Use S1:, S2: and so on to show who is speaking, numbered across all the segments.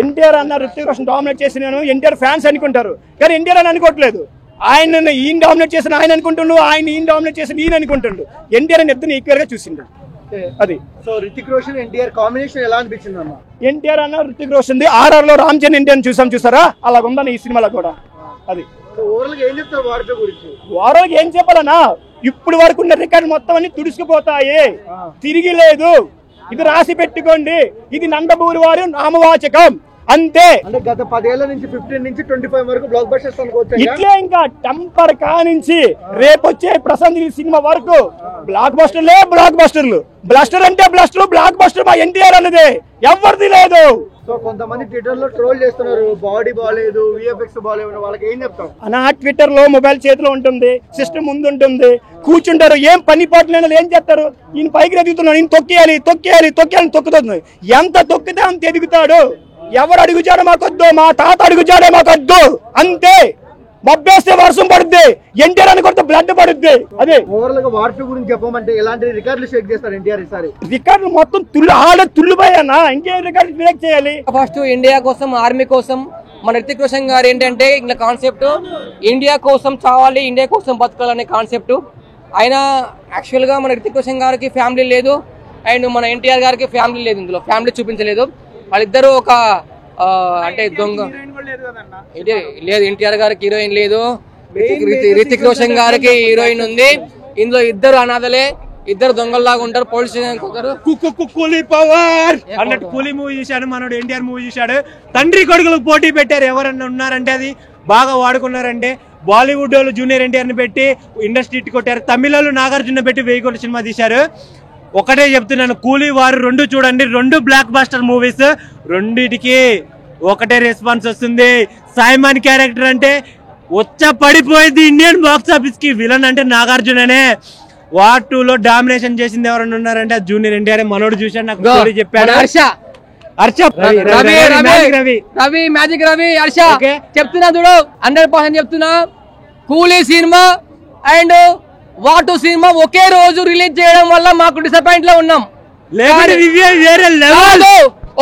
S1: ఎన్టీఆర్ అన్న రితిక్ రోషన్ డామినేట్ చేసి నేను ఎన్టీఆర్ ఫ్యాన్స్ అనుకుంటారు, కానీ ఎన్టీఆర్ అని అనుకోవట్లేదు. ఆయన ఈయన డామినేట్ చేసిన ఆయన అనుకుంటుండు, ఆయన ఈయన డామినేట్ చేసిన ఈయన అనుకుంటుండు. ఎన్టీఆర్ అని ఇద్దరిని ఈక్వల్ గా చూసిండు. అది
S2: సో రితిక్ రోషన్ ఎన్టీఆర్ కాంబినేషన్ ఎలా అనిపించింది అన్న?
S1: ఎన్టీఆర్ అన్న రితిక్ రోషన్ ఆర్ఆర్ లో రామ్ చరణ్ ఎన్టీఆర్ చూసారా, అలా ఉందని ఈ సినిమాలో కూడా. అది
S2: ఓవరాల్ గా ఏం చెప్తారు వారితో గురించి?
S1: ఓవరాల్ గా ఏం చెప్పాలన్నా, ఇప్పుడు వరకు ఉన్న రికార్డు మొత్తం అన్ని తుడుచుకుపోతాయి, తిరిగి లేదు. ఇది రాసి పెట్టుకోండి, ఇది నందమూరి వారి నామవాచకం అంతే.
S2: అంటే గత 10 ఏళ్ల నుంచి 15 నుంచి 25 వరకు బ్లాక్ బస్టర్స్ అనుకోవచ్చు.
S1: ఇట్లే ఇంకా టెంపర్ కానించి రేపు వచ్చే ప్రశాంత్ సినిమా వరకు బ్లాక్ బస్టర్లే బ్లాక్ బస్టర్లు. బ్లాస్టర్ అంటే బ్లాస్టర్, బ్లాక్ బస్టర్ మా ఎన్టీఆర్ అన్నదే, ఎవరిది లేదు.
S2: సో కొంతమంది ట్విట్టర్ లో ట్రోల్ చేస్తున్నారు, బాడీ బాగాలేదు, విఎఫ్ఎక్స్ బాగాలేదు, వాళ్ళకి ఏం చెప్తాం?
S1: నా ట్విట్టర్ లో మొబైల్ చేతిలో ఉంటుంది, సిస్టమ్ ముందు ఉంటుంది, కూర్చుంటారు, ఏం పని పాటలు ఏం చేస్తారు. ఈయన పైకి ఎదుగుతున్నాడు, ఈయన తొక్కేయాలి తొక్కేయాలి తొక్కేయాలి తొక్కుతుంది. ఎంత తొక్కితే అంత ఎదుగుతాడు. ఎవరు అడుగుచాడో మాకొద్దు, మా తాత అడుగుచాడో మాకొద్దు అంతే. మబ్బేస్తే వర్షం పడుద్ది, ఎన్టీఆర్ అని కొడితే బ్లడ్ పడుద్ది. అదే
S2: ఓవరాల్ గా వార్ 2 గురించి చెప్పమంటే ఎలాంటి రికార్డులు షేక్ చేస్తారు ఎన్టీఆర్ ఈసారి?
S1: రికార్డులు మొత్తం తుల్లిపోయానా, ఇంకేం రికార్డు బ్రేక్ చేయాలి.
S3: ఫస్ట్ ఇండియా కోసం, ఆర్మీ కోసం మన రితిక్ రోషన్ గారు ఏంటంటే ఇలా కాన్సెప్ట్ ఇండియా కోసం చావాలి, ఇండియా కోసం బతకాలనే కాన్సెప్ట్. ఆయన యాక్చువల్ గా మన రితిక్ రోషన్ గారికి ఫ్యామిలీ లేదు, అండ్ మన ఎన్టీఆర్ గారికి ఫ్యామిలీ లేదు. ఇందులో ఫ్యామిలీ చూపించలేదు. వాళ్ళిద్దరూ ఒక అంటే దొంగ లేదు, ఎన్టీఆర్ గారికి హీరోయిన్ లేదు, రితిక్ రోషన్ గారికి హీరోయిన్ ఉంది. ఇందులో ఇద్దరు అనాథలే, ఇద్దరు దొంగల్లాగా ఉంటారు. పోలీస్ స్టేషన్
S1: కూలీ పవర్ అన్నట్టు కూలీ మూవీ చూశాడు, మనోడు ఎన్టీఆర్ మూవీ చూశాడు. తండ్రి కొడుకులకు పోటీ పెట్టారు. ఎవరన్నా ఉన్నారంటే అది బాగా వాడుకున్నారంటే బాలీవుడ్ వాళ్ళు జూనియర్ ఎన్టీఆర్ ని పెట్టి ఇండస్ట్రీ కొట్టారు. తమిళ వాళ్ళు నాగార్జున పెట్టి 1000 కోట్ల సినిమా తీశారు. ఒకటే చెప్తున్నాను, కూలీ వారు 2 చూడండి, 2 బ్లాక్ బస్టర్ మూవీస్, రెండిటికి ఒకటే రెస్పాన్స్ వస్తుంది. సైమన్ క్యారెక్టర్ అంటే వచ్చ పడిపోయింది ఇండియన్ బాక్స్ ఆఫీస్ కి. విలన్ అంటే నాగార్జుననే. వార్ 2 లో డామినేషన్ చేసింది ఎవరన్నా ఉన్నారంటే జూనియర్ ఎన్టీఆర్. మనోడు చూశాడు, నాకు స్టోరీ చెప్పాడు.
S3: రవి మ్యాజిక్ రవి హర్ష చెప్తున్నా చూడు, 100% చెప్తున్నా. కూలీ సినిమా అండ్ వార్ 2 సినిమా ఒకే రోజు రిలీజ్ చేయడం వల్ల మాకు డిసప్పాయింట్ లో ఉన్నాం.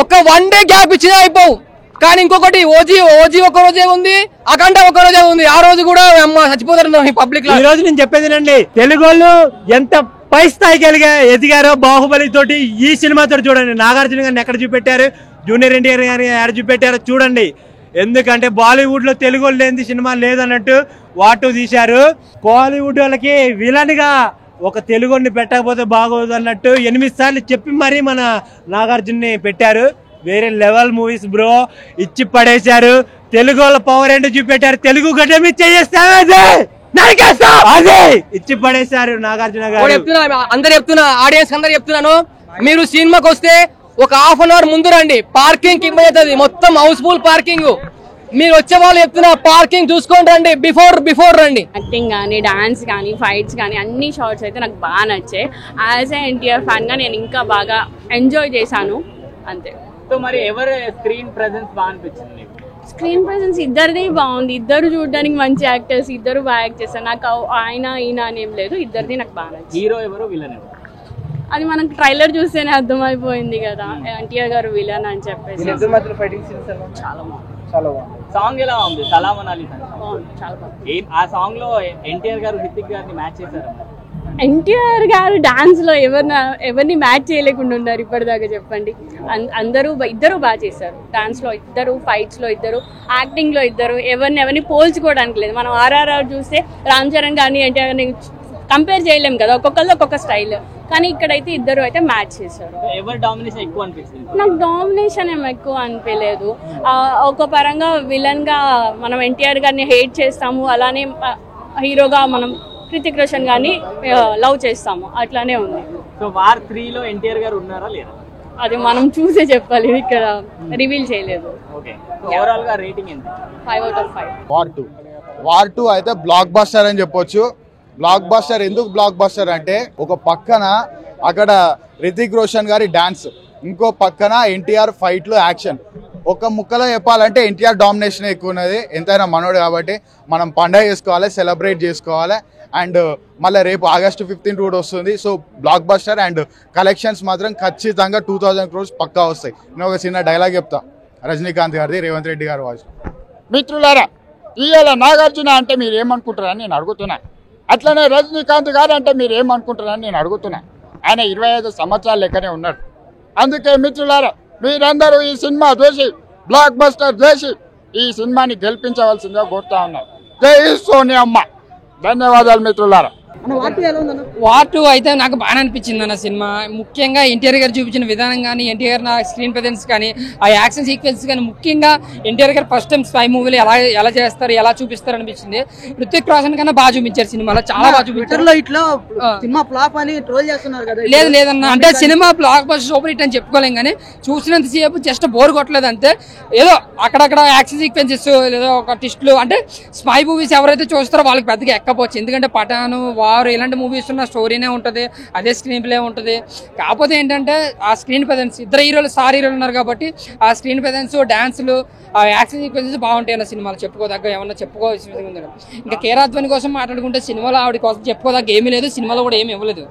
S3: ఒక 1 డే గ్యాప్ ఇచ్చినా అయిపోవు. కానీ ఇంకొకటి ఓజీ ఒక రోజే ఉంది, అఖండ ఒక రోజే ఉంది. ఆ రోజు కూడా చచ్చిపోతారు పబ్లిక్ లో. ఈ రోజు నేను చెప్పేది, తెలుగు వాళ్ళు ఎంత పై స్థాయికి ఎదిగారో బాహుబలి తోటి, ఈ సినిమా తోటి చూడండి. నాగార్జున గారిని ఎక్కడ చూపెట్టారు, జూనియర్ ఎన్టీఆర్ గారిని ఎక్కడ చూపెట్టారో చూడండి. ఎందుకంటే బాలీవుడ్ లో తెలుగు వాళ్ళు లేని సినిమా లేదన్నట్టు వార్ 2 తీశారు. బాలీవుడ్ వాళ్ళకి విలన్ గా ఒక తెలుగుని పెట్టకపోతే బాగోదు అన్నట్టు 8 సార్లు చెప్పి మరీ మన నాగార్జున్ని పెట్టారు. వేరే లెవెల్ మూవీస్ బ్రో, ఇచ్చి పడేశారు. తెలుగు వాళ్ళ పవర్ ఏంటో చూపెట్టారు. తెలుగు గడ్డ మీద అదే ఇచ్చి పడేశారు నాగార్జున గారు. అందరు చెప్తున్నా, ఆడియన్స్ అందరు చెప్తున్నాను, మీరు సినిమాకి వస్తే ఒక ½ అన్ అవర్ ముందు రండి. పార్కింగ్ ఇబ్బంది అవుతుంది, మొత్తం హౌస్ఫుల్ పార్కింగ్. మీరు వచ్చే వాళ్ళు చెప్తున్నా పార్కింగ్ చూసుకొని రండి, బిఫోర్ రండి.
S4: యాక్టింగ్ కానీ, డాన్స్ కానీ, ఫైట్స్ కానీ అన్ని షార్ట్స్ అయితే నాకు బాగా నచ్చాయి. యాజ్ ఏ ఎన్టీఆర్ ఫ్యాన్ గా నేను ఇంకా బాగా ఎంజాయ్ చేశాను అంతే.
S5: సో మరి ఎవరు స్క్రీన్ ప్రెజెన్స్ బాగా అనిపించింది?
S4: స్క్రీన్ ప్రెజెన్స్ ఇద్దరిది బాగుంది. ఇద్దరు చూడడానికి మంచి యాక్టర్స్, ఇద్దరు బాగా యాక్ట్ చేస్తారు. నాకు ఆయన ఈయన అనేం లేదు, ఇద్దరిది నాకు బాగా నచ్చింది.
S5: హీరో ఎవరు, విలన్ ఎవరు?
S4: అది మనకు ట్రైలర్ చూస్తేనే అర్థమైపోయింది కదా, ఎన్టీఆర్ గారు విలన్ అని చెప్పేసి.
S5: చాలా బాగుంది. సాంగ్ ఎలా ఉంది? సలాం అనాలి
S4: చాలా బాగుంది.
S5: ఆ సాంగ్ లో ఎన్టీఆర్ గారు హితిక్ గారిని మ్యాచ్ చేశారు.
S4: ఎన్టీఆర్ గారు డాన్స్ లో ఎవరిని మ్యాచ్ చేయలేకుండా ఉన్నారు ఇప్పటిదాకా చెప్పండి. ఇద్దరు బాగా చేశారు. డాన్స్ లో ఇద్దరు, ఫైట్స్ లో ఇద్దరు, యాక్టింగ్ లో ఇద్దరు. ఎవరిని పోల్చుకోవడానికి లేదు. మనం ఆర్ఆర్ఆర్ చూస్తే రామ్ చరణ్ గారిని ఎన్టీఆర్ గారిని కంపేర్ చేయలేము కదా, ఒక్కొక్కరిలో ఒక్కొక్క స్టైల్. కానీ ఇక్కడైతే ఇద్దరు అయితే మ్యాచ్ చేశారు.
S5: ఎవరు డామినేషన్ ఎక్కువ అనిపిస్తుంది?
S4: నాకు డామినేషన్ ఏం ఎక్కువ అనిపించలేదు. ఒక పరంగా విలన్ గా మనం ఎన్టీఆర్ గారిని హేట్ చేస్తాము, అలానే హీరోగా మనం రితిక్ రోషన్ గారిని లవ్ చేస్తాము, అట్లానే ఉంది.
S5: సో వార్ 3 లో ఎన్టీఆర్ గారు ఉన్నారా లేదా?
S4: అది మనం చూసే చెప్పాలి, ఇక్కడ రివీల్ చేయలేదు.
S5: ఓకే, ఓవరాల్ గా రేటింగ్ ఎంత?
S4: 5 out of 5.
S6: వార్ 2 అయితే బ్లాక్ బస్టర్ అని చెప్పొచ్చు. బ్లాక్ బస్టర్ ఎందుకు బ్లాక్ బస్టర్ అంటే, ఒక పక్కన అక్కడ రితిక్ రోషన్ గారి డాన్స్, ఇంకో పక్కన ఎన్టీఆర్ ఫైట్లు, యాక్షన్. ఒక ముక్కలో చెప్పాలంటే ఎన్టీఆర్ డామినేషన్ ఎక్కువ ఉన్నది. ఎంతైనా మనోడు కాబట్టి మనం పండగ చేసుకోవాలి, సెలబ్రేట్ చేసుకోవాలి. అండ్ మళ్ళీ రేపు August 15 కూడా వస్తుంది. So block buster and collections మాత్రం ఖచ్చితంగా 2000 crores పక్కా వస్తాయి. నేను ఒక చిన్న డైలాగ్ చెప్తా, రజనీకాంత్ గారిది రేవంత్ రెడ్డి గారి వాయిస్.
S7: మిత్రులారా, ఇవాళ నాగార్జున అంటే మీరు ఏమనుకుంటారని నేను అడుగుతున్నా, అట్లనే రజనీకాంత్ గారు అంటే మీరు ఏమనుకుంటారని నేను అడుగుతున్నా. ఆయన 25 సంవత్సరాల లెక్కనే ఉన్నారు. అందుకే మిత్రులారా, మీరందరూ ఈ సినిమా చూసి బ్లాక్ బస్టర్ చేసి ఈ సినిమాని గెలిపించవలసిందిగా కోరుతా ఉన్నారు. జై సోనియమ్మ. ధన్యవాదాలు మిత్రులారా.
S3: వార్ 2 అయితే నాకు బాగా అనిపించింది అన్న సినిమా. ముఖ్యంగా ఎన్టీఆర్ గారు చూపించిన విధానం కానీ, ఎన్టీఆర్ నా స్క్రీన్ ప్రెజెన్స్ కానీ, ఆ యాక్షన్ సీక్వెన్స్ కానీ, ముఖ్యంగా ఎన్టీఆర్ గారు ఫస్ట్ టైం స్పై మూవీలు ఎలా చేస్తారు, ఎలా చూపిస్తారు అనిపించింది. హృతిక్ రోషన్ కన్నా బాగా చూపించారు సినిమాలో, చాలా బాగా చూపించారు.
S2: సినిమా ఫ్లాప్ అని ట్రోల్ చేస్తున్నారు కదా.
S3: లేదన్న, అంటే cinema block buster super hit అని చెప్పుకోలేం కానీ చూసినంత సేపు జస్ట్ బోర్ కొట్టలేదు అంతే. ఏదో అక్కడక్కడ యాక్షన్ సీక్వెన్సెస్, ఏదో ఒక ట్విస్టులు, అంటే స్పై మూవీస్ ఎవరైతే చూస్తారో వాళ్ళకి పెద్దగా ఎక్కపోవచ్చు. ఎందుకంటే పఠాను, వారు ఇలాంటి మూవీస్ ఉన్న స్టోరీనే ఉంటుంది, అదే స్క్రీన్ ప్లే ఉంటుంది. కాకపోతే ఏంటంటే ఆ స్క్రీన్ ప్రెజెన్స్, ఇద్దరు హీరోలు స్టార్ హీరోలు ఉన్నారు కాబట్టి ఆ స్క్రీన్ ప్రెజెన్స్, డాన్సులు, ఆ యాక్షన్ సీక్వెన్సెస్ బాగుంటాయి అన్న సినిమాలు. చెప్పుకోదగ్గ ఏమన్నా చెప్పుకోవాల్సిన విధంగా ఉంది. ఇంకా కేరాధ్వని కోసం మాట్లాడుకుంటే సినిమాలో ఆవిడ కోసం చెప్పుకోదగ్గ ఏమీ లేదు, సినిమాలో కూడా ఏమి ఇవ్వలేదు.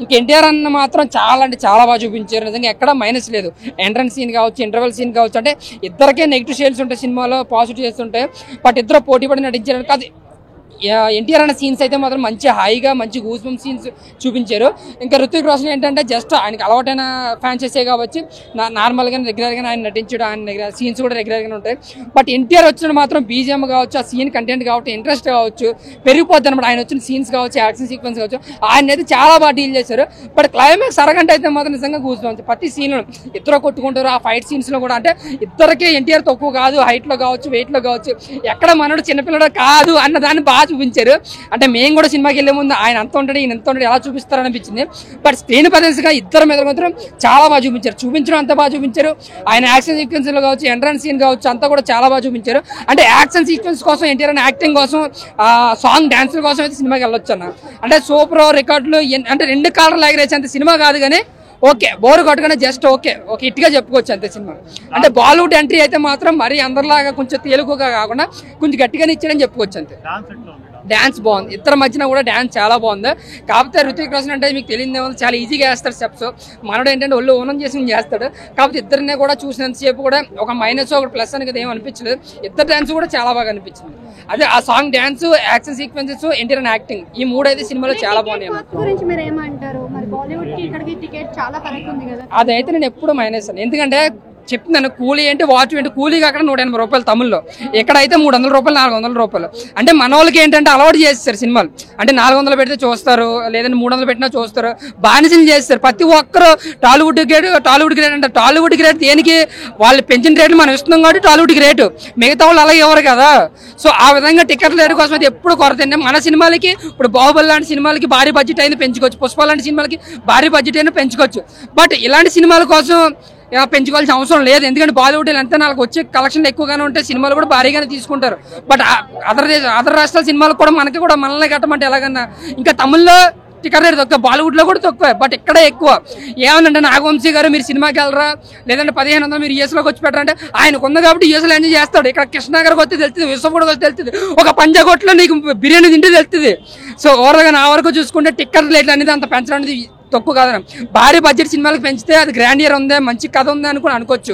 S3: ఇంకా ఎన్టీఆర్ అన్న మాత్రం చాలా అంటే చాలా బాగా చూపించారు. నిజంగా ఎక్కడ మైనస్ లేదు. ఎంట్రన్స్ సీన్ కావచ్చు, ఇంటర్వెల్ సీన్ కావచ్చు, అంటే ఇద్దరికే నెగిటివ్ షేడ్స్ ఉంటాయి సినిమాలో, పాజిటివ్ షేడ్స్ ఉంటాయి. బట్ ఇద్దరు పోటీ పడి నటించారు. అది ఎన్టీఆర్ అన్న సీన్స్ అయితే మాత్రం మంచి హాయిగా మంచి గూస్ బంప్ సీన్స్ చూపించారు. ఇంకా హృతిక్ రోషన్ ఏంటంటే జస్ట్ ఆయనకి అలవాటైన ఫ్యాన్సెసే కాబట్టి నార్మల్గా రెగ్యులర్గా ఆయన నటించడం, ఆయన సీన్స్ కూడా రెగ్యులర్గానే ఉంటాయి. బట్ ఎన్టీఆర్ వచ్చిన మాత్రం బీజిఎం కావచ్చు, ఆ సీన్ కంటెంట్ కావచ్చు, ఇంట్రెస్ట్ కావచ్చు పెరిగిపోద్ది అనమాట. ఆయన వచ్చిన సీన్స్ కావచ్చు, యాక్షన్ సీక్వెన్స్ కావచ్చు, ఆయన అయితే చాలా బాగా డీల్ చేశారు. బట్ క్లైమాక్స్ అరగంట అయితే మాత్రం నిజంగా గూస్ బంప్స్. ప్రతి సీన్ ఇద్దరు కొట్టుకుంటారు. ఆ ఫైట్ సీన్స్ లో కూడా అంటే ఇద్దరికే ఎన్టీఆర్ తక్కువ కాదు, హైట్ లో కావచ్చు, వెయిట్ లో కావచ్చు, ఎక్కడ మనోడు చిన్నపిల్లడు కాదు అన్న దాన్ని బాగా చూపించారు. అంటే మేము కూడా సినిమాకి వెళ్ళే ముందు ఆయన అంత ఉంటాడు, ఈయన ఎంత ఉంటాడు, ఎలా చూపిస్తారు అనిపించింది. బట్ స్క్రీన్ ప్రెజెన్స్ గా ఇద్దరు మీద మాత్రం చాలా బాగా చూపించడం అంత బాగా చూపించారు. ఆయన యాక్షన్ సీక్వెన్స్ లో కావచ్చు, ఎంట్రన్స్ సీన్ కావచ్చు, అంతా కూడా చాలా బాగా చూపించారు. అంటే యాక్షన్ సీక్వెన్స్ కోసం, ఎన్టీఆర్ యాక్టింగ్ కోసం, సాంగ్ డాన్సుల కోసం అయితే సినిమాకి వెళ్ళొచ్చు అన్న. అంటే సూపర్ రికార్డులు, అంటే 2 కాలర్లు ఎగరేసేంత సినిమా కాదు కానీ ఓకే, బోర్ కొట్టగానే జస్ట్ ఓకే హిట్ గా చెప్పుకోవచ్చు అంతే సినిమా. అంటే బాలీవుడ్ ఎంట్రీ అయితే మాత్రం మరీ అందరిలాగా కొంచెం తేలికగా కాకుండా కొంచెం గట్టిగానే ఇచ్చాడని చెప్పుకోవచ్చు అంతే. డాన్స్ బాగుంది, ఇద్దరి మధ్యన కూడా డాన్స్ చాలా బాగుంది. కాకపోతే హృతిక్ రోషన్ అంటే మీకు తెలియదేమో, చాలా ఈజీగా వేస్తాడు స్టెప్స్. మనోడు ఏంటంటే ఒళ్ళు ఓనం చేసి చేస్తాడు. కాకపోతే ఇద్దరినే కూడా చూసినంతసేపు కూడా ఒక మైనస్ ఒక ప్లస్ అనేది ఏం అనిపించలేదు. ఇద్దరు డాన్స్ కూడా చాలా బాగా అనిపించింది. అదే ఆ song, dance, action sequences, NTR acting, ఈ 3 అయితే సినిమాలో చాలా బాగున్నాయి. అదైతే నేను ఎప్పుడు మైనస్ అని, ఎందుకంటే చెప్తున్నాను కూలీ ఏంటి, వాచ్ ఏంటి, కూలీకి అక్కడ 180 రూపాయలు తమిళ్లో, ఎక్కడైతే 300 రూపాయలు, 400 రూపాయలు. అంటే మన వాళ్ళకి ఏంటంటే అలవాటు చేస్తారు సినిమాలు. అంటే 400 పెడితే చూస్తారు, లేదంటే 300 పెట్టినా చూస్తారు, బానిసలు చేస్తారు. ప్రతి ఒక్కరు టాలీవుడ్ గ్రేట్ అంటే టాలీవుడ్ గ్రేట్ దేనికి, వాళ్ళు పెంచిన రేట్లు మనం ఇస్తున్నాం కాబట్టి టాలీవుడ్ గ్రేట్, మిగతా వాళ్ళు అలాగే ఎవరు కదా. సో ఆ విధంగా టికెట్ రేటు కోసం అయితే ఎప్పుడు కొరత. మన సినిమాలకి ఇప్పుడు బాహుబలి లాంటి సినిమాలకి భారీ బడ్జెట్ అయినా పెంచుకోవచ్చు, పుష్ప లాంటి సినిమాలకి భారీ బడ్జెట్ అయినా పెంచుకోవచ్చు. బట్ ఇలాంటి సినిమాల కోసం పెంచుకోవాల్సిన అవసరం లేదు. ఎందుకంటే బాలీవుడ్ ఎంత వాళ్ళకి వచ్చే కలెక్షన్లు ఎక్కువగానే ఉంటాయి, సినిమాలు కూడా భారీగానే తీసుకుంటారు. బట్ అదర్ రాష్ట్రాల సినిమాలు కూడా మనకి కూడా మనల్ని కట్టమంటే ఎలాగన్నా. ఇంకా తమిళ్లో టికెట్ రేట్ తక్కువ, బాలీవుడ్ లో కూడా తక్కువ, బట్ ఇక్కడే ఎక్కువ. ఏమనంటే నాగవంశీ గారు మీరు సినిమాకి వెళ్ళరా, లేదంటే 1500 మీరు యూఎస్ లోకి వచ్చి పెట్టరంటే ఆయనకు ఉంది కాబట్టి యూఎస్ లో ఎంజాయ్ చేస్తాడు. ఇక్కడ కృష్ణాగర్కి వస్తే తెలుస్తుంది, విశ్వగూడకి వస్తే తెలుస్తుంది, ఒక పంజాగొట్లో నీకు బిర్యానీ తింటే తెలుస్తుంది. సో ఓవర్గా నా వరకు చూసుకుంటే టికెట్ రేట్లు అనేది అంత పెంచడం అనేది తక్కువ కాదు. భారీ బడ్జెట్ సినిమాలకు పెంచితే అది గ్రాండ్ ఇయర్ ఉంది, మంచి కథ ఉంది అని అనుకోవచ్చు.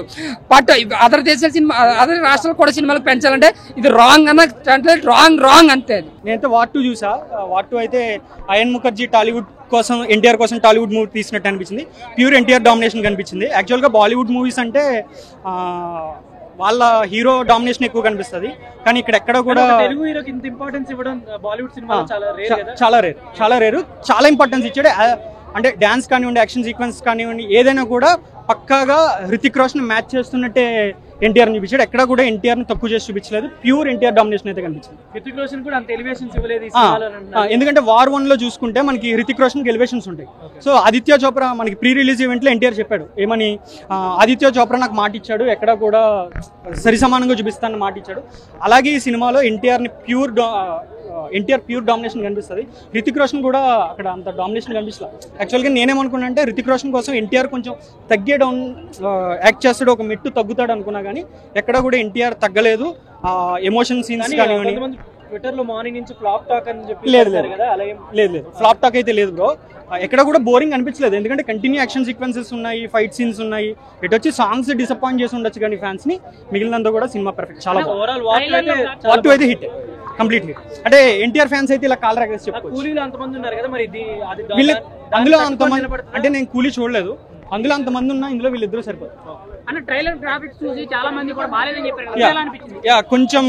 S3: బట్ అదర్ దేశాల సినిమా, అదర్ రాష్ట్రాలు కూడా సినిమాలకు పెంచాలంటే ఇది రాంగ్ అన్న, రాంగ్ అంతే.
S8: నేనైతే వార్ 2 చూసా. వార్ 2 అయితే అయన్ ముఖర్జీ టాలీవుడ్ కోసం, ఎన్టీఆర్ కోసం టాలీవుడ్ మూవీ తీసినట్టు అనిపించింది. ప్యూర్ ఎన్టీఆర్ డామినేషన్ కనిపించింది. యాక్చువల్గా బాలీవుడ్ మూవీస్ అంటే వాళ్ళ హీరో డామినేషన్ ఎక్కువ కనిపిస్తుంది, కానీ ఇక్కడ ఎక్కడ కూడా
S1: తెలుగు హీరోకి ఇంత ఇంపార్టెన్స్ ఇవ్వడం బాలీవుడ్ సినిమా
S8: చాలా రేరు. చాలా ఇంపార్టెన్స్ ఇచ్చాడు. అంటే డాన్స్ కానివ్వండి, యాక్షన్ సీక్వెన్స్ కానివ్వండి, ఏదైనా కూడా పక్కాగా హృతిక్ రోషన్ మ్యాచ్ చేస్తున్నట్టే ఎన్టీఆర్ చూపించాడు. ఎక్కడ కూడా ఎన్టీఆర్ ని తక్కువ చేసి చూపించలేదు. ప్యూర్ ఎన్టీఆర్ డామినేషన్ అయితే కనిపించింది.
S1: హృతిక్ రోషన్ కూడా అంత ఎలివేషన్స్ ఇవ్వలేదు.
S8: ఎందుకంటే వార్ 1 లో చూసుకుంటే మనకి హృతిక్ రోషన్ కి ఎలివేషన్స్ ఉంటాయి. సో ఆదిత్య చోప్రా మనకి ప్రీ రిలీజ్ ఈవెంట్ లో ఎన్టీఆర్ చెప్పాడు ఏమని, ఆదిత్య చోప్రా నాకు మాట ఇచ్చాడు, ఎక్కడ కూడా సరి సమానంగా చూపిస్తానని మాట ఇచ్చాడు. అలాగే ఈ సినిమాలో ఎన్టీఆర్ ప్యూర్ డామినేషన్ కనిపిస్తుంది. హృతిక్ రోషన్ కూడా అక్కడ అంత డామినేషన్ కనిపిస్తుంది. యాక్చువల్గా నేనేమనుకున్నా అంటే హృతిక్ రోషన్ కోసం ఎన్టీఆర్ కొంచెం తగ్గే డౌన్ యాక్ట్ చేస్తాడు, ఒక మెట్టు తగ్గుతాడు అనుకున్నా, కానీ ఎక్కడ కూడా ఎన్టీఆర్ తగ్గలేదు. ఎమోషన్ సీన్స్ కానివ్వండి,
S5: ట్విట్టర్ లో మార్నింగ్ నుంచి ఫ్లాప్ టాక్ అని చెప్పి
S8: లేదు లేదు ఫ్లాప్ టాక్ అయితే లేదు బ్రో. ఎక్కడ కూడా బోరింగ్ అనిపించలేదు, ఎందుకంటే కంటిన్యూ యాక్షన్ సీక్వెన్సెస్ ఉన్నాయి, ఫైట్ సీన్స్ ఉన్నాయి. ఇటు వచ్చి సాంగ్స్ డిసప్పాయింట్ చేసి ఉండొచ్చు కానీ ఫ్యాన్స్ ని, మిగిలినంతా కూడా సినిమా పర్ఫెక్ట్, చాలా
S5: ఓవరాల్
S8: వాట్ టూ అయితే హిట్, కంప్లీట్ హిట్. అంటే ఎన్టీఆర్ ఫ్యాన్స్ అయితే ఇలా కాల్ రాకేసి చెప్పుకోవచ్చు.
S5: కూలీలు అంతమంది ఉన్నారు కదా, మరి
S8: వీళ్ళు అందులో అంతమంది, అంటే నేను కూలీ చూడలేదు, అందులో అంతమంది ఉన్నా ఇందులో వీళ్ళిద్దరూ సరిపోతారు.
S5: అన్న ట్రైలర్ గ్రాఫిక్స్ చూసి చాలా మంది కూడా బాలేదని చెప్పారు,
S8: యా కొంచెం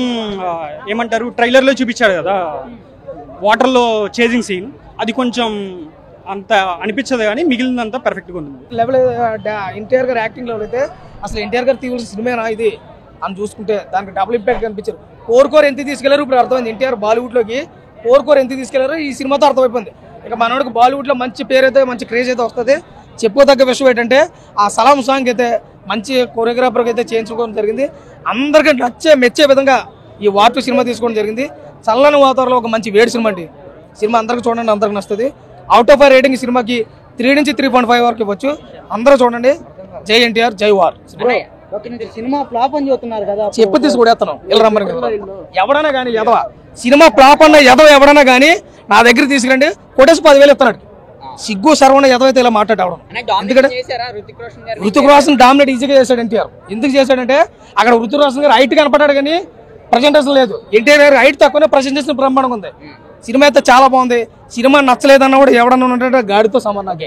S8: ఏమంటారు, ట్రైలర్ లో చూపించాడు కదా వాటర్ లో చేజింగ్ సీన్, అది కొంచెం అంత అనిపించదు కానీ మిగిలినంతా పర్ఫెక్ట్ గా ఉంది.
S3: లెవెల్ ఎన్టీఆర్ గారు యాక్టింగ్ లెవెల్ అయితే అసలు ఎన్టీఆర్ గారు తీయాల్సిన సినిమానా ఇది అని చూసుకుంటే దానికి డబుల్ ఇంపాక్ట్ కనిపించారు. కోర్ ఎంత తీసుకెళ్లారు ఇప్పుడు అర్థమైంది. ఎన్టీఆర్ బాలీవుడ్ లోకి కోర్ ఎంత తీసుకెళ్లారు ఈ సినిమాతో అర్థమైపోయింది. ఇక మనోడికి బాలీవుడ్ లో మంచి పేరు అయితే, మంచి క్రేజ్ అయితే వస్తుంది. చెప్పుకోదగ్గ విషయం ఏంటంటే ఆ సలాం సాంగ్ అయితే మంచి కొరియోగ్రాఫర్ అయితే చేయించుకోవడం జరిగింది. అందరికీ మెచ్చే విధంగా ఈ వార్ సినిమా తీసుకోవడం జరిగింది. చల్లని వాతావరణంలో ఒక మంచి వేడి సినిమా అండి. సినిమా అందరికి చూడండి, అందరికి నచ్చుతుంది. అవుట్ ఆఫ్ 5 రేటింగ్ ఈ సినిమాకి 3 నుంచి 3.5 వరకు ఇవ్వచ్చు. అందరూ చూడండి. జై ఎన్టీఆర్, జై వార్.
S5: సినిమా ఫ్లాప్ అని చెప్తున్నారు కదా,
S3: చెప్పు తీసుకుడేస్తాను ఎవడైనా కానీ ఎదవ సినిమా ఫ్లాప్ అన్న ఎవడైనా కానీ నా దగ్గర తీసుకురండి, కొట్టేసి 10,000 ఇస్తున్నాడు. సిగ్గు సర్వణ ఎదవైతే ఇలా మాట్లాడవడం. ఎందుకంటే ఋతిక్ రోషన్ డామినేట్ ఈజీగా చేశాడు ఎన్టీఆర్. ఎందుకు చేశాడంటే అక్కడ ఋతిక్ రోషన్ గారు హైట్ కనపడ్డాడు కానీ ప్రజెంటేషన్ లేదు. ఎన్టీఆర్ గారు హైట్ తక్కువనే, ప్రజెంటేషన్ బ్రహ్మాండంగా ఉంది. సినిమా అయితే చాలా బాగుంది. సినిమా నచ్చలేదన్న కూడా ఎవడన్నా ఉంటే గాడితో సమానం.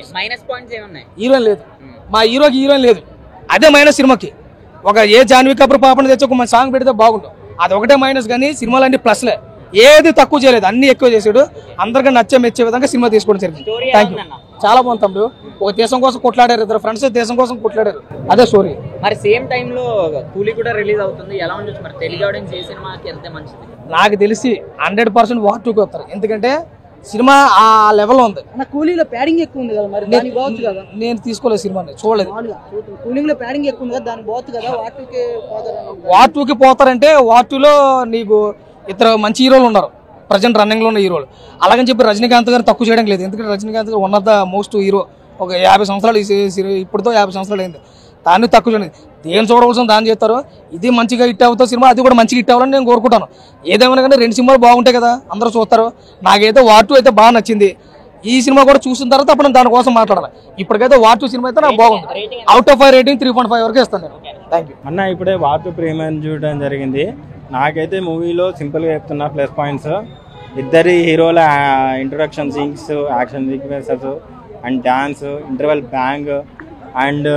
S3: హీరోయిన్ లేదు, మా హీరోకి హీరోయిన్ లేదు, అదే మైనస్ సినిమాకి. ఒక జాన్వీ కపూర్ పాపని తెచ్చి ఒక మంచి సాంగ్ పెడితే బాగుండు, అది ఒకటే మైనస్. కానీ సినిమాలు అన్ని ప్లస్లే, ఏది తక్కువ చేయలేదు, అన్ని ఎక్కువ చేసాడు. అందరికీ మెచ్చే విధంగా సినిమా తీసుకోవడం జరిగింది. Thank you. చాలా బాగుంది తమ్ముడు. ఒక దేశం కోసం కొట్లాడారు, ఇద్దరు ఫ్రెండ్స్ దేశం కోసం కొట్లాడారు, అదే స్టోరీ.
S5: మరి సేమ్ టైం లో కూలీ కూడా రిలీజ్ అవుతుంది, ఎలా ఉండొచ్చు మరి తెలుగు ఆడియన్స్ ఏ సినిమాకి వెళ్తే మంచిది?
S3: నాకు తెలిసి 100% వార్ 2కి వస్తారు, ఎందుకంటే సినిమా ఆ లెవెల్లో ఉంది.
S5: కూలీలో ప్యాడింగ్ ఎక్కువ ఉంది కదా, మరి దానికి బాగుంది కదా.
S3: నేను తీసుకోలేదు సినిమాని, చూడలేదు.
S5: కూలింగ్ లో ప్యాడింగ్ ఎక్కువ ఉంది కదా, దానికి బాగుంది కదా.
S3: వార్ 2కి పోతారంటే వార్ 2లో నీకు ఇద్దరు మంచి హీరోలు ఉన్నారు, ప్రజెంట్ రన్నింగ్ లో ఉన్న హీరోలు. అలాగని చెప్పి రజనీకాంత్ గారు తక్కువ చేయడం లేదు, ఎందుకంటే రజనీకాంత్ గారు one of the most hero. ఒక 50 సంవత్సరాలు ఇప్పుడుతో 50 సంవత్సరాలు అయింది, దాన్ని తక్కువ చేయలేదు. దేని చూడవలసిన దాన్ని చేస్తారు. ఇది మంచిగా హిట్ అవుతుంది సినిమా, అది కూడా మంచిగా హిట్ అవ్వాలని నేను కోరుకుంటాను. ఏదేమైనా కానీ 2 సినిమాలు బాగుంటాయి కదా, అందరూ చూస్తారు. నాకైతే వార్ 2 అయితే బాగా నచ్చింది. ఈ సినిమా కూడా చూసిన తర్వాత అప్పుడు దానికోసం మాట్లాడాలి. ఇప్పటికైతే వార్ 2 సినిమా అయితే నాకు బాగుంది. అవుట్ ఆఫ్ 5 రేటింగ్ 3.5 వరకు ఇస్తాను నేను. థ్యాంక్ యూ
S9: అన్న. ఇప్పుడే వార్ 2 ప్రీమియర్ చూడడం జరిగింది. నాకైతే మూవీలో సింపుల్గా చెప్తున్నా ప్లస్ పాయింట్స్. ఇద్దరి హీరోల introduction scenes, action sequences and dance, interval bang. And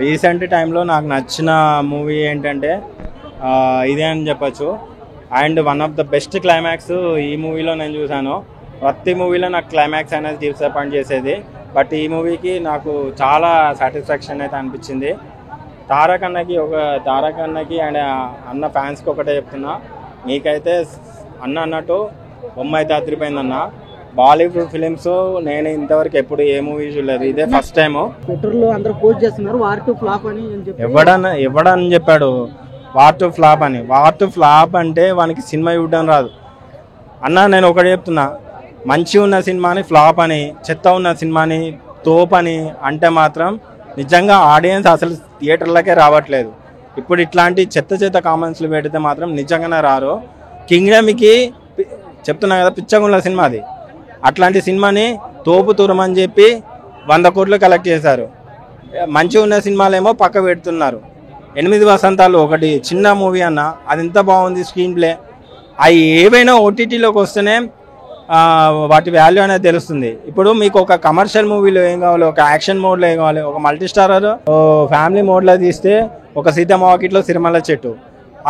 S9: recent టైంలో నాకు నచ్చిన మూవీ ఏంటంటే ఇదే అని చెప్పచ్చు. And one of the best climax ఈ మూవీలో నేను చూశాను. ప్రతి మూవీలో నాకు క్లైమాక్స్ అనేది డిసప్పాయింట్ చేసేది, బట్ ఈ మూవీకి నాకు చాలా సాటిస్ఫాక్షన్ అయితే అనిపించింది. తారక్ అన్నకి అండ్ అన్న ఫ్యాన్స్కి ఒకటే చెప్తున్నా, మీకైతే అన్న అన్నట్టు బొమ్మ అయితే అదిరిపోయిందన్న. బాలీవుడ్ ఫిలిమ్స్ నేను ఇంతవరకు ఎప్పుడు ఏ మూవీ చూడలేదు, ఇదే ఫస్ట్ టైం.
S5: ట్విట్టర్ లో అందరూ పోస్ట్ చేస్తున్నారు వార్ 2 ఫ్లాప్ అని.
S9: ఎవడని చెప్పాడు వార్ 2 ఫ్లాప్ అని? వార్ 2 ఫ్లాప్ అంటే వానికి సినిమా చూడడం రాదు అన్న. నేను ఒకటి చెప్తున్నా, మంచి ఉన్న సినిమాని ఫ్లాప్ అని, చెత్త ఉన్న సినిమాని తోపని అంటే మాత్రం నిజంగా ఆడియన్స్ అసలు థియేటర్లకే రావట్లేదు. ఇప్పుడు ఇట్లాంటి చెత్త కామెంట్స్లు పెడితే మాత్రం నిజంగానే రారు. కింగ్డమ్కి చెప్తున్నా కదా, పిచ్చగుండ్ల సినిమా అది. అట్లాంటి సినిమాని తోపు తురమని చెప్పి 100 కోట్లు కలెక్ట్ చేశారు. మంచిగా ఉన్న సినిమాలేమో పక్క పెడుతున్నారు. 8 వసంతాలు ఒకటి చిన్న మూవీ అన్న, అది ఎంత బాగుంది స్క్రీన్ ప్లే. అవి ఏవైనా ఓటీటీలోకి వస్తేనే వాటి వాల్యూ అనేది తెలుస్తుంది. ఇప్పుడు మీకు ఒక కమర్షియల్ మూవీలో ఏం కావాలి, ఒక యాక్షన్ మోడ్లో ఏం కావాలి, ఒక మల్టీ స్టారర్ ఫ్యామిలీ మోడ్లో తీస్తే ఒక సీతమ్మ వాకిట్లో సిరిమల్ల చెట్టు.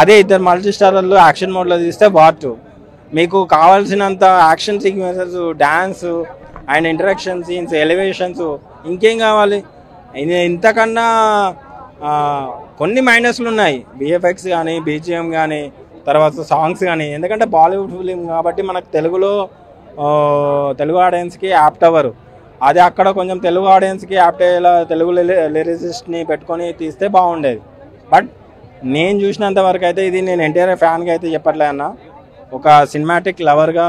S9: అదే ఇద్దరు మల్టీ స్టారర్లు యాక్షన్ మోడ్లో తీస్తే వార్ 2. మీకు కావాల్సినంత action sequences, dance and interaction scenes, elevations ఇంకేం కావాలి? ఇంతకన్నా కొన్ని మైనస్లు ఉన్నాయి, విఎఫ్ఎక్స్ కానీ, బీజిఎం కానీ, తర్వాత సాంగ్స్ కానీ. ఎందుకంటే బాలీవుడ్ ఫిలిం కాబట్టి మనకు తెలుగు ఆడియన్స్కి యాప్ట్ అవ్వరు. అదే అక్కడ కొంచెం తెలుగు ఆడియన్స్కి యాప్ట్ అయ్యేలా తెలుగు లిరిసిస్ట్ని పెట్టుకొని తీస్తే బాగుండేది. బట్ నేను చూసినంత వరకు అయితే ఇది నేను ఎన్టీఆర్ ఫ్యాన్గా అయితే చెప్పట్లే అన్న, ఒక సినిమాటిక్ లవర్గా,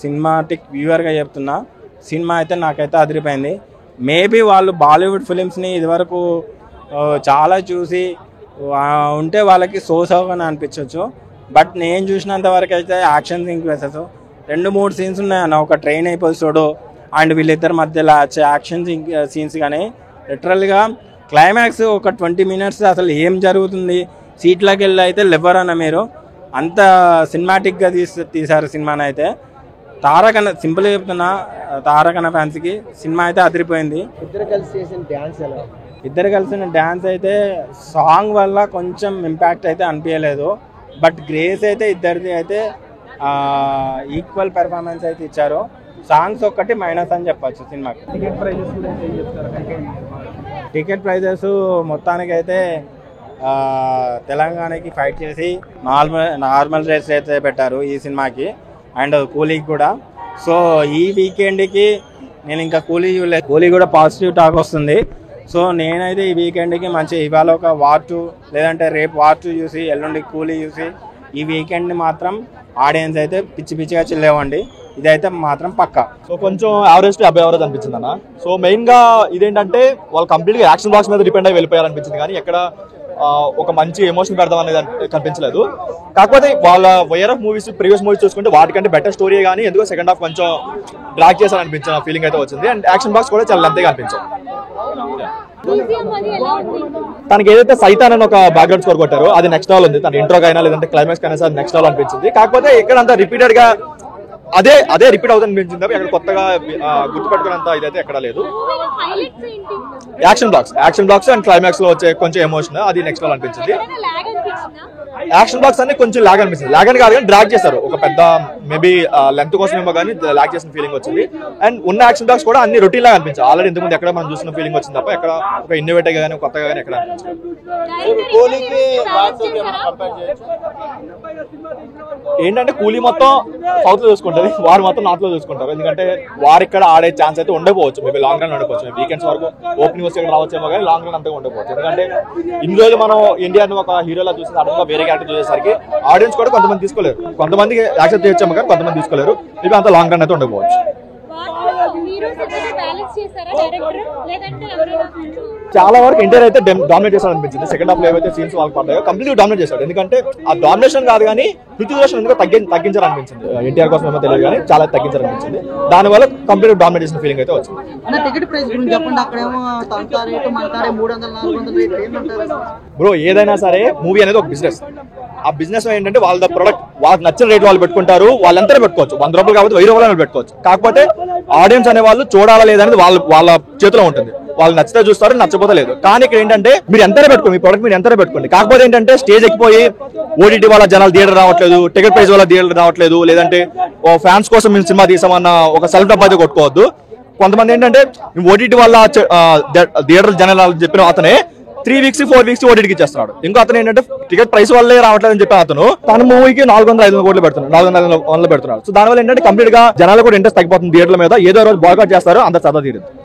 S9: సినిమాటిక్ వ్యూవర్గా చెప్తున్నా. సినిమా అయితే నాకైతే అదిరిపోయింది. మేబీ వాళ్ళు బాలీవుడ్ ఫిలిమ్స్ని ఇదివరకు చాలా చూసి ఉంటే వాళ్ళకి సోసాగానే అనిపించవచ్చు. బట్ నేను చూసినంత వరకు అయితే యాక్షన్ సీక్వెన్సెస్ 2-3 సీన్స్ ఉన్నాయన్న. ఒక ట్రైన్ ఎపిసోడ్ అండ్ వీళ్ళిద్దరి మధ్యలో వచ్చే యాక్షన్ సీన్స్ కానీ లిటరల్గా క్లైమాక్స్ ఒక 20 మినిట్స్ అసలు ఏం జరుగుతుంది సీట్లోకి వెళ్ళి అయితే లెవరన్న మీరు అంత సినిమాటిక్గా తీశారు సినిమాని అయితే. తారకన్న సింపుల్గా చెప్తున్నా, తారకన్న ఫ్యాన్స్కి సినిమా అయితే అదిరిపోయింది. ఇద్దరు కలిసిన డ్యాన్స్ అయితే సాంగ్ వల్ల కొంచెం ఇంపాక్ట్ అయితే అనిపించలేదు. బట్ గ్రేస్ అయితే ఇద్దరిది అయితే ఈక్వల్ పెర్ఫార్మెన్స్ అయితే ఇచ్చారు. సాంగ్స్ ఒక్కటి మైనస్ అని చెప్పచ్చు సినిమాకి. టికెట్ ప్రైజెస్ మొత్తానికి అయితే తెలంగాణకి ఫైట్ చేసి నార్మల్ రేట్స్ అయితే పెట్టారు ఈ సినిమాకి అండ్ కూలీకి కూడా. సో ఈ వీకెండ్కి నేను ఇంకా కూలీ కూడా పాజిటివ్ టాక్ వస్తుంది. సో నేనైతే ఈ వీకెండ్కి మంచి ఇవాళ ఒక వార్ 2 లేదంటే రేపు వార్ 2 చూసి ఎల్లుండి కూలీ చూసి ఈ వీకెండ్ని మాత్రం ఆడియన్స్ అయితే పిచ్చిగా చిల్లేవండి. ఇదైతే మాత్రం పక్కా.
S10: సో కొంచెం యావరేజ్ టు అబౌవ్ యావరేజ్ అనిపించింది అన్న. సో మెయిన్గా ఇదేంటంటే వాళ్ళు కంప్లీట్గా యాక్షన్ బాక్స్ మీద డిపెండ్ అయ్యి వెళ్ళిపోయారనిపించింది, కానీ ఎక్కడ ఒక మంచి ఎమోషన్ పెడదాం అనేది కనిపించలేదు. కాకపోతే వాళ్ళ wire of movies previous movies చూసుకుంటే వాటికంటే బెటర్ స్టోరీ కానీ ఎందుకో సెకండ్ హాఫ్ కొంచెం డ్రాగ్ చేశారనిపించిన ఫీలింగ్ అయితే వచ్చింది. అండ్ యాక్షన్ బాక్స్ కూడా చాలా లెంతీగా అనిపించింది. తనకి ఏదైతే సైతాన్ అని ఒక బ్యాక్గ్రౌండ్ స్కోర్ కొట్టారో అది నెక్స్ట్ లెవెల్ ఉంది. తన ఇంట్రోకి అయినా లేదంటే క్లైమాక్స్ అయినా అది నెక్స్ట్ లెవెల్ అనిపించింది. కాకపోతే ఎక్కడంతా రిపీటెడ్ గా అదే రిపీట్ అవుతుంది అనిపించింది. అక్కడ కొత్తగా గుర్తుపెట్టుకున్నంత ఇదైతే ఎక్కడ లేదు. యాక్షన్ బ్లాక్స్ అండ్ క్లైమాక్స్ లో వచ్చే కొంచెం ఎమోషన్ అది నెక్స్ట్ లెవెల్ అనిపించింది. యాక్షన్ బ్లాక్స్ అన్ని కొంచెం లాగ్ అనిపిస్తుంది. లాగ్ అని కాదు కానీ డ్రాగ్ చేస్తారు. ఒక పెద్ద మేబీ లెంత్ కోసం ఏమో కానీ లాగ్ చేసిన ఫీలింగ్ వచ్చింది. అండ్ ఉన్న యాక్షన్ బ్లాక్స్ కూడా అన్ని రొటీన్ లాగా అనిపించాయి. ఆల్రెడీ ఇంతకుముందు ఎక్కడ మనం చూసిన ఫీలింగ్ వచ్చింది తప్ప ఎక్కడ ఒక ఇన్నోవేటివ్ గా కానీ కొత్తగా కానీ ఎక్కడ అనిపించింది. ఏంటంటే కూలీ మొత్తం సౌత్ లో చూసుకుంటారు, వారు మొత్తం నార్త్ లో చూసుకుంటారు. ఎందుకంటే వారు ఇక్కడ ఆడే ఛాన్స్ అయితే ఉండకపోవచ్చు. మేబీ లాంగ్ రన్ ఉండకపోవచ్చు. వీకెండ్స్ వరకు ఓపెనింగ్ వచ్చి ఇక్కడ రావచ్చేమో కానీ లాంగ్ రన్ అంతా ఉండకపోవచ్చు. ఎందుకంటే ఇన్ని రోజులు మనం ఇండియాని ఒక హీరోలా చూసి సడన్గా వేరే క్యారెక్టర్ చూసేసరికి ఆడియన్స్ కూడా కొంతమంది తీసుకోలేరు. కొంతమందికి యాక్సెప్ట్ చేయొచ్చాము కానీ కొంతమంది తీసుకోలేరు. ఇవి అంత లాంగ్ రన్ అయితే ఉండకపోవచ్చు. చాలా వరకు ఎన్టీఆర్ అయితే డామినేట్ చేశాడు అనిపించింది. సెకండ్ హాఫ్ లో ఏవైతే సీన్స్ వాళ్ళకి పడ్డాయో కంప్లీట్ డామినేట్ చేశాడు. ఎందుకంటే ఆ డామినేషన్ కాదు కానీ హృతిక్ రోషన్ ఎందుకో తగ్గించాలనిపించింది. ఎన్టీఆర్ కోసం ఏమో తెలియదు కానీ చాలా తగ్గించాలనిపించింది. దానివల్ల కంప్లీట్ డామినేట్ చేసిన ఫీలింగ్ అయితే వచ్చింది. బ్రో ఏదైనా సరే మూవీ అనేది ఒక బిజినెస్. ఆ బిజినెస్ ఏంటంటే వాళ్ళ ప్రొడక్ట్ వాళ్ళకి నచ్చిన రేట్ వాళ్ళు పెట్టుకుంటారు. వాళ్ళంతా పెట్టుకోవచ్చు. 100 రూపాయలు కాబట్టి 1000 రూపాయలు పెట్టుకోవచ్చు. కాకపోతే ఆడియన్స్ అనే వాళ్ళు చూడాలా లేదనేది వాళ్ళ చేతిలో ఉంటుంది. వాళ్ళు నచ్చితే చూస్తారు, నచ్చపోతే లేదు. కానీ ఇక్కడ ఏంటంటే మీరు ఎంతనే పెట్టుకోండి, మీ ప్రొడక్ట్ మీరు ఎంతనే పెట్టుకోండి. కాకపోతే ఏంటంటే స్టేజ్ ఎక్కిపోయి ఓటీటీ వాళ్ళ జనాలు థియేటర్ రావట్లేదు, టికెట్ ప్రైస్ వల్ల థియేటర్ రావట్లేదు, లేదంటే ఫ్యాన్స్ కోసం మేము సినిమా తీసామన్న ఒక సెల్ఫ్ డబ్బా అయితే కొట్టుకోవద్దు. కొంతమంది ఏంటంటే ఓటీటీ వాళ్ళ థియేటర్ జనాలు చెప్పిన అతనే 3 వీక్స్ 4 వీక్స్ ఓటీటీకి ఇచ్చేస్తున్నాడు. ఇంకో అతను ఏంటంటే టికెట్ ప్రైస్ వల్లే రావట్లేదని చెప్పిన అతను తన మూవీకి 400-500 కోట్లు పెడుతున్నాడు, 400 పెడుతున్నాడు. సో దానివల్ల ఏంటంటే కంప్లీట్ గా జనాలు కూడా ఇంట్రెస్ట్ తగ్గిపోతుంది థియేటర్ల మీద. ఏదో రోజు బాయ్కాట్ చేస్తారు, అంత చదువు తీరుతుంది.